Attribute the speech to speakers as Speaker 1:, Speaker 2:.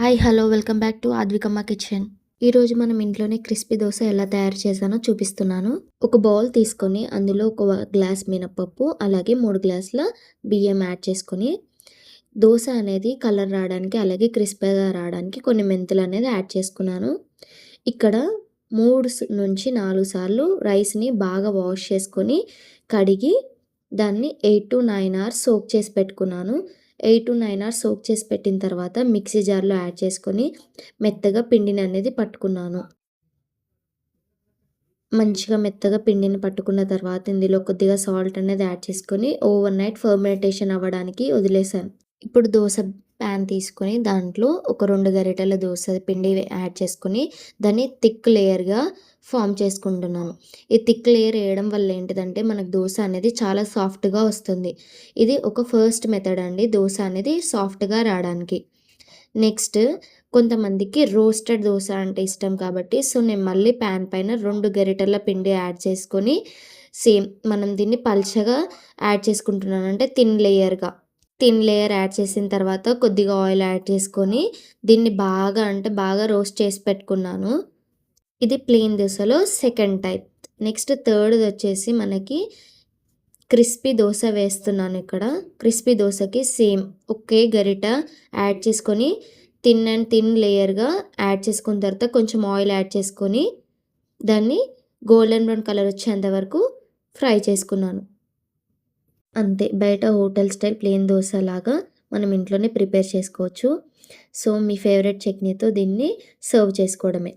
Speaker 1: Hi! Hello! Welcome back to Advikamma kitchen. ఈరోజు మనం ఇంట్లోనే క్రిస్పీ దోస ఎలా తయారు చేశానో చూపిస్తున్నాను. ఒక బౌల్ తీసుకొని అందులో ఒక గ్లాస్ మినపప్పు, అలాగే 3 గ్లాసుల బియ్యం యాడ్ చేసుకొని, దోస అనేది కలర్ రావడానికి, అలాగే క్రిస్పీగా రావడానికి కొన్ని మెంతులనేది యాడ్ చేసుకున్నాను. ఇక్కడ 3-4 సార్లు రైస్‌ని బాగా వాష్ చేసుకొని, కడిగి దాన్ని 8-9 అవర్స్ సోక్ చేసి పెట్టుకున్నాను. 8-9 అవర్స్ సోక్ చేసి పెట్టిన తర్వాత మిక్సీ జార్‌లో యాడ్ చేసుకొని మెత్తగా పిండిననేది పట్టుకున్నాను. మంచిగా మెత్తగా పిండిని పట్టుకున్న తర్వాత ఇందులో కొద్దిగా సాల్ట్ అనేది యాడ్ చేసుకొని ఓవర్ నైట్ ఫర్మెంటేషన్ అవ్వడానికి వదిలేసాను. ఇప్పుడు దోస పాన్ తీసుకొని దాంట్లో ఒక 2 గరిటెల దోస పిండి యాడ్ చేసుకొని దాన్ని థిక్ లేయర్‌గా ఫార్మ్ చేసుకుంటున్నాను. ఈ థిక్ లేయర్ వేయడం వల్ల ఏంటిదంటే మనకు దోస అనేది చాలా సాఫ్ట్‌గా వస్తుంది. ఇది ఒక ఫస్ట్ మెథడ్ అండి దోస అనేది సాఫ్ట్‌గా రావడానికి. నెక్స్ట్ కొంతమందికి రోస్టెడ్ దోస అంటే ఇష్టం కాబట్టి నేను మళ్ళీ పాన్ పైన 2 గరిటెల పిండి యాడ్ చేసుకొని సేమ్ మనం దీన్ని పల్చగా యాడ్ చేసుకుంటున్నాను. అంటే థిన్ లేయర్ యాడ్ చేసిన తర్వాత కొద్దిగా ఆయిల్ యాడ్ చేసుకొని దీన్ని బాగా రోస్ట్ చేసి పెట్టుకున్నాను. ఇది ప్లెయిన్ దోసలో సెకండ్ టైప్. నెక్స్ట్ థర్డ్‌ది వచ్చేసి మనకి క్రిస్పీ దోస వేస్తున్నాను ఇక్కడ. క్రిస్పీ దోసకి సేమ్ ఒకే గరిట యాడ్ చేసుకొని థిన్ లేయర్‌గా యాడ్ చేసుకున్న తర్వాత కొంచెం ఆయిల్ యాడ్ చేసుకొని దాన్ని గోల్డెన్ బ్రౌన్ కలర్ వచ్చేంత వరకు ఫ్రై చేసుకున్నాను. అంతే, బయట హోటల్ స్టైల్ ప్లెయిన్ దోసలాగా మనం ఇంట్లోనే ప్రిపేర్ చేసుకోవచ్చు. సో, మీ ఫేవరెట్ చట్నీతో దీన్ని సర్వ్ చేసుకోవడమే.